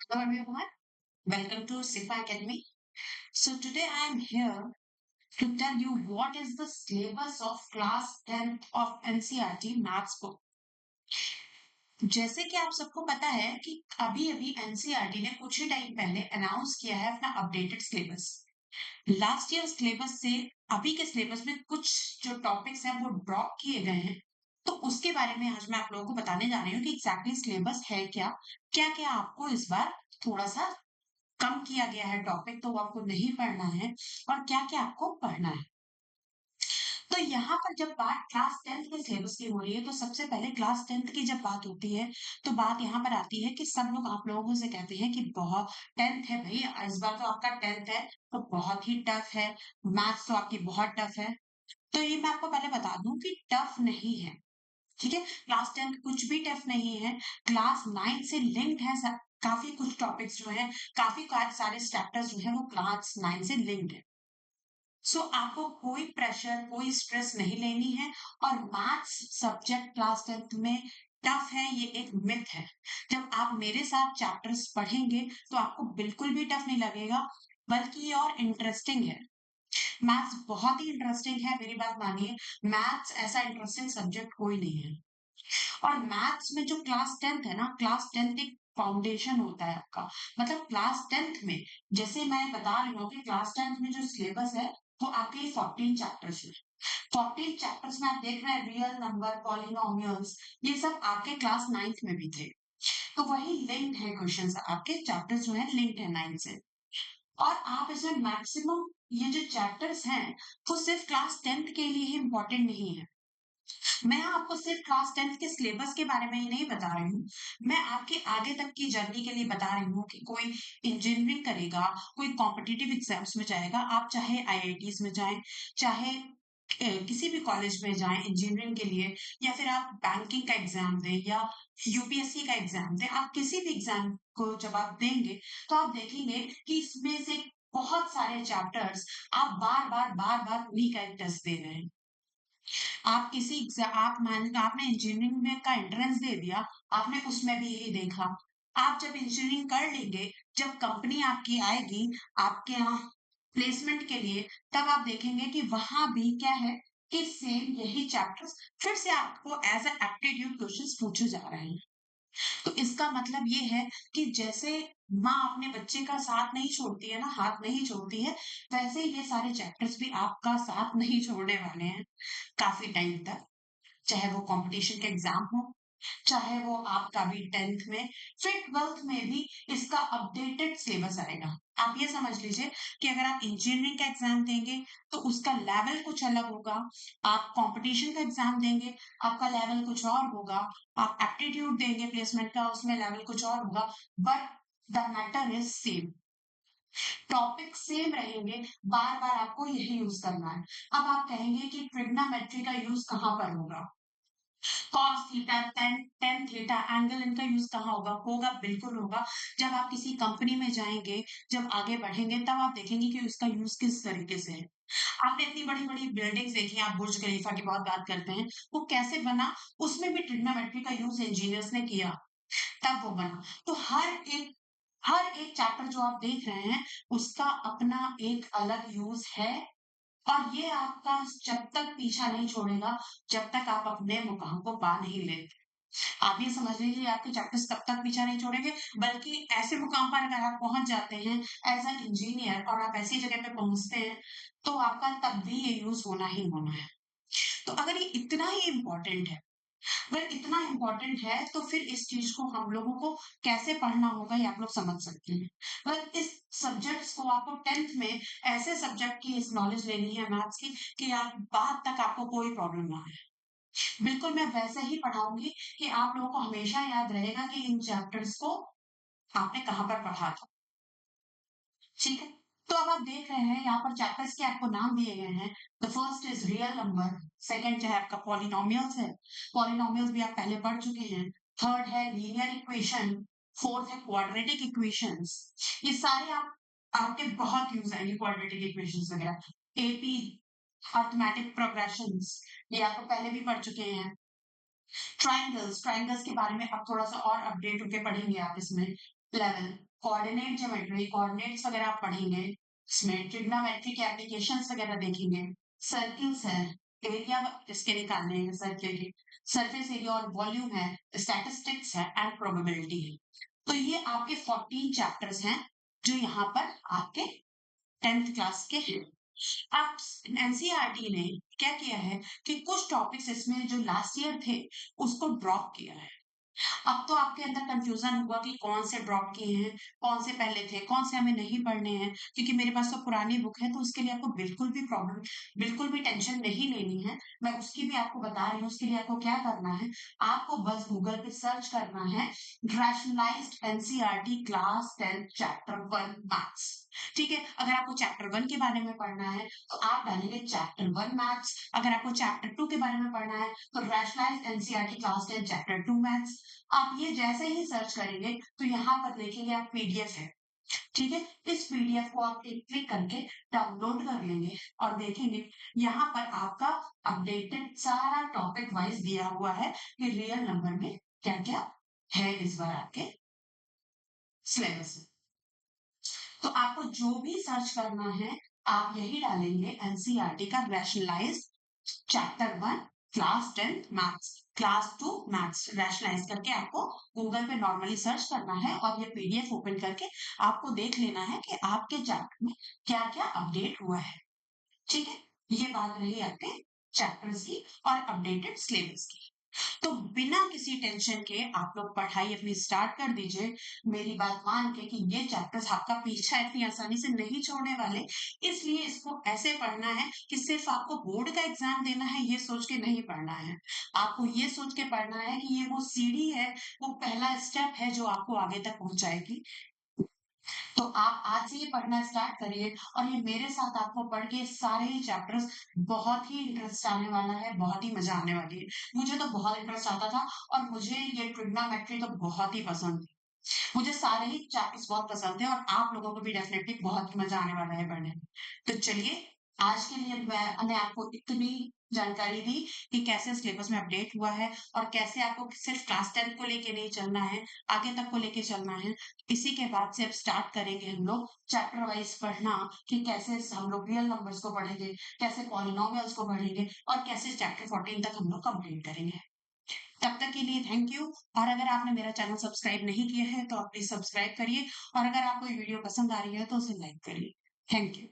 Hello everyone, welcome to SIFA Academy. So today I am here to tell you what is the syllabus of class 10th of NCERT Maths book. जैसे कि आप सबको पता है कि अभी अभी NCERT ने कुछ ही टाइम पहले अनाउंस किया है अपना updated syllabus. Last year syllabus से अभी के सिलेबस में कुछ जो टॉपिक्स हैं वो ड्रॉप किए गए हैं। तो उसके बारे में आज मैं आप लोगों को बताने जा रही हूँ कि एग्जैक्टली सिलेबस है क्या, क्या-क्या आपको इस बार थोड़ा सा कम किया गया है टॉपिक, तो वो आपको नहीं पढ़ना है और क्या-क्या आपको पढ़ना है। तो यहाँ पर जब बात क्लास 10th के सिलेबस की हो रही है, तो सबसे पहले क्लास 10th की जब बात होती है, तो बात यहाँ पर आती है कि सब लोग आप लोगों से कहते हैं कि बहुत 10th है भई, इस बार तो आपका 10th है, तो बहुत ही टफ है, मैथ्स तो आपकी बहुत टफ है। तो ये मैं आपको पहले बता दूँ कि टफ नहीं है, ठीक है? क्लास 10 कुछ भी टफ नहीं है, क्लास 9 से लिंक्ड है काफ़ी कुछ टॉपिक्स जो हैं, काफ़ी सारे चैप्टर्स जो हैं वो क्लास 9 से लिंक्ड है। सो आपको कोई प्रेशर, कोई स्ट्रेस नहीं लेनी है और मैथ्स सब्जेक्ट क्लास 10th में टफ है, ये एक मिथ है। जब आप मेरे साथ चैप्टर्स पढ़ेंगे, तो आपको बिल्कुल भी टफ नहीं लगेगा, बल्कि ये और इंटरेस्टिंग है। मैथ्स बहुत ही इंटरेस्टिंग है, मेरी बात मानिए, मैथ्स ऐसा इंटरेस्टिंग सब्जेक्ट कोई नहीं है। और मैथ्स में जो क्लास 10th है ना, क्लास 10th एक फाउंडेशन होता है आपका। मतलब क्लास 10th में जैसे मैं बता रही हूँ कि क्लास 10th में जो सिलेबस है, वो आपके 14 चैप्टर्स हैं। 14 चैप्टर्स में आप देख रहे हैं रियल नंबर, पॉलिनोमियल्स, ये सब आपके क्लास 9th में भी थे। तो वही लिंक्ड है क्वेश्चंस, आपके चैप्टर्स जो है लिंक्ड है 9 से। और आप इसमें मैक्सिमम ये जो चैप्टर्स हैं, वो सिर्फ क्लास 10th के लिए ही इम्पोर्टेंट नहीं है। मैं आपको सिर्फ क्लास 10th के सिलेबस के बारे में ही नहीं बता रही हूँ। मैं आपके आगे तक की जर्नी के लिए बता रही हूँ कि कोई इंजीनियरिंग करेगा, कोई कॉम्पिटिटिव एग्जाम्स में जाएगा, आप चाहे आईआईटीज़ में जाएँ, चाहे किसी भी कॉलेज में जाएँ इंजीनियरिंग के लिए, या फिर आप बैंकिंग का एग्जाम दें या यूपीएससी का एग्जाम दें, आप किसी भी एग्जाम को जब आप देंगे, तो आप देखेंगे कि इसमें से बहुत सारे चैप्टर्स आप बार-बार उन्हीं का एक टेस्ट दे रहे हैं। आप किसी आप मान लो आपने इंजीनियरिंग में का एंट्रेंस दे दिया, आपने उसमें भी यही देखा। आप जब इंजीनियरिंग कर लेंगे, जब कंपनी आपकी आएगी, आपके यहाँ प्लेसमेंट के लिए, तब आप देखेंगे कि वहाँ भी क्या है कि सेम यही चैप्टर्स फिर से आपको एज़ अ एप्टीट्यूड क्वेश्चन्स पूछे जा रहे हैं। तो इसका मतलब ये है कि जैसे माँ अपने बच्चे का साथ नहीं छोड़ती है ना, हाथ नहीं छोड़ती है, वैसे ही ये सारे चैप्टर्स भी आपका साथ नहीं छोड़ने वाले हैं, काफ़ी टाइम तक। चाहे वो कॉम्पिटिशन के एग्ज़ाम हो, चाहे वो आपका भी 10th में, फिर 12th में भी इसका अपडेटेड सिलेबस आएगा। आप ये समझ लीजिए कि अगर आप इंजीनियरिंग का एग्ज़ाम देंगे, तो उसका लेवल कुछ अलग होगा। आप कॉम्पिटिशन का एग्ज़ाम देंगे, आपका लेवल कुछ और होगा। आप एप्टीट्यूड देंगे प्लेसमेंट का, उसमें लेवल कुछ और होगा। But the matter is same. Topic same रहेंगे, बार-बार आपको यही यूज़ करना है। अब आप कहेंगे कि ट्रिग्नोमेट्री का यूज़ कहाँ पर होगा? Cos theta, tan theta, angle इनका यूज़ कहाँ होगा? होगा, बिल्कुल होगा। जब आप किसी कंपनी में जाएँगे, जब आगे बढ़ेंगे, तब आप देखेंगे कि उसका यूज़ किस तरीके से है। आपने इतनी बड़ी-बड़ी बिल्डिंग्स देखी हैं, आप बुर्ज खलीफा की बहुत बात करते हैं, वो कैसे बना? उसमें भी ट्रिग्नोमेट्री का यूज़ इंजीनियर्स ने किया, तब वो बना। तो हर एक चैप्टर जो आप देख रहे हैं, उसका अपना एक अलग यूज़ है और ये आपका जब तक पीछा नहीं छोड़ेगा, जब तक आप अपने मुकाम को पा नहीं लेते। आप ये समझ लीजिए आपके चैप्टर्स तब तक पीछा नहीं छोड़ेंगे, बल्कि ऐसे मुकाम पर अगर आप पहुँच जाते हैं एज़ एन इंजीनियर और आप ऐसी जगह पे पहुँचते हैं, तो आपका तब भी ये यूज़ होना ही होना है। तो अगर ये इतना ही इम्पोर्टेंट है, अगर इतना इम्पोर्टेंट है, तो फिर इस चीज़ को हम लोगों को कैसे पढ़ना होगा, ये आप लोग समझ सकते हैं। मतलब इस सब्जेक्ट्स को आपको 10th में ऐसे सब्जेक्ट की इस नॉलेज लेनी है मैथ्स की कि आप बाद तक आपको कोई प्रॉब्लम ना आए। बिल्कुल मैं वैसे ही पढ़ाऊँगी कि आप लोगों को हमेशा याद रहेगा कि इन चैप्टर्स को आपने कहाँ पर पढ़ा था। ठीक है? तो अब आप देख रहे हैं यहाँ पर चैप्टर्स के आपको नाम दिए गए हैं। The first is real number, second जो है आपका पॉलिनोमियल्स है। पॉलिनोमियल्स भी आप पहले पढ़ चुके हैं। थर्ड है लीनियर इक्वेशन, फोर्थ है क्वाड्रेटिक इक्वेशंस। ये सारे आप आपके बहुत यूज़ आएँगे क्वाड्रेटिक इक्वेशंस वगैरह। एपी अरिथमेटिक प्रोग्रेशंस, ये आप तो पहले भी पढ़ चुके हैं। ट्रायंगल्स के बारे में अब थोड़ा-सा और अपडेट होके पढ़ेंगे आप इसमें। लेवल कोऑर्डिनेट ज्योमेट्री, कोऑर्डिनेट्स वगैरह आप पढ़ेंगे, इसमें ट्रिग्नोमेट्री के एप्लीकेशंस वगैरह देखेंगे, सर्किल्स है, एरिया इसके निकालने हैं सर्किल के, सरफेस एरिया और वॉल्यूम है, स्टैटिस्टिक्स है एंड प्रोबेबिलिटी है। तो ये आपके 14 चैप्टर्स हैं जो यहाँ पर आपके 10th क्लास के हैं। अब एनसीईआरटी ने क्या किया है कि कुछ टॉपिक्स इसमें जो लास्ट ईयर थे उसको ड्रॉप किया है। अब तो आपके अंदर कंफ्यूजन हुआ कि कौन से ड्रॉप किए हैं, कौन से पहले थे, कौन से हमें नहीं पढ़ने हैं, क्योंकि मेरे पास तो पुरानी बुक है, तो उसके लिए आपको बिल्कुल भी प्रॉब्लम, बिल्कुल भी टेंशन नहीं लेनी है। मैं उसकी भी आपको बता रही हूँ। उसके लिए आपको क्या करना है, आपको बस गूगल पे सर्च करना है rationalised NCERT class 10 chapter 1 maths. ठीक है, अगर आपको चैप्टर 1 के बारे में पढ़ना है तो आप डालेंगे चैप्टर 1 मैथ्स। अगर आपको चैप्टर 2 के बारे में पढ़ना है तो rationalised NCERT class 10 chapter 2 maths. आप ये जैसे ही सर्च करेंगे तो यहाँ पर देखेंगे आप पीडीएफ है। ठीक है, इस पीडीएफ को आप एक क्लिक करके डाउनलोड कर लेंगे और देखेंगे यहाँ पर आपका अपडेटेड सारा टॉपिक वाइज दिया हुआ है कि रियल नंबर में क्या क्या है इस बार आपके सिलेबस में। तो आपको जो भी सर्च करना है आप यही डालेंगे, एनसीईआरटी का rationalise chapter 1 class 10 maths, class 2 maths rationalise करके आपको गूगल पे नॉर्मली सर्च करना है और ये पीडीएफ ओपन करके आपको देख लेना है कि आपके चैप्टर में क्या क्या अपडेट हुआ है। ठीक है, ये बात रही आपके चैप्टर्स की और अपडेटेड सिलेबस की। तो बिना किसी टेंशन के आप लोग पढ़ाई अपनी स्टार्ट कर दीजिए। मेरी बात मान के कि ये चैप्टर्स आपका पीछा इतनी आसानी से नहीं छोड़ने वाले, इसलिए इसको ऐसे पढ़ना है कि सिर्फ आपको बोर्ड का एग्जाम देना है ये सोच के नहीं पढ़ना है। आपको ये सोच के पढ़ना है कि ये वो सीढ़ी है, वो पहला स्टेप है जो आपको आगे तक पहुंचाएगी। तो आप आज से ये पढ़ना स्टार्ट करिए और ये मेरे साथ आपको पढ़ के सारे ही चैप्टर्स बहुत ही इंटरेस्ट आने वाला है, बहुत ही मजा आने वाली है। मुझे तो बहुत इंटरेस्ट आता था और मुझे ये ट्रिग्नोमेट्री तो बहुत ही पसंद थी। मुझे सारे ही चैप्टर्स बहुत पसंद थे और आप लोगों को भी डेफिनेटली बहुत मजा आने वाला है पढ़ने में। तो चलिए, आज के लिए मैंने आपको इतनी जानकारी दी कि कैसे सिलेबस में अपडेट हुआ है और कैसे आपको सिर्फ क्लास 10 को लेके नहीं चलना है, आगे तक को लेके चलना है। इसी के बाद से अब स्टार्ट करेंगे हम लोग चैप्टर वाइज पढ़ना कि कैसे हम लोग रियल नंबर्स को पढ़ेंगे, कैसे पॉलिनोमियल्स को पढ़ेंगे और कैसे चैप्टर 14 तक हम लोग कंप्लीट करेंगे। तब तक के लिए थैंक यू। और अगर आपने मेरा चैनल सब्सक्राइब नहीं किया है तो आप प्लीज सब्सक्राइब करिए और अगर आपको ये वीडियो पसंद आ रही है तो उसे लाइक करिए। Thank you.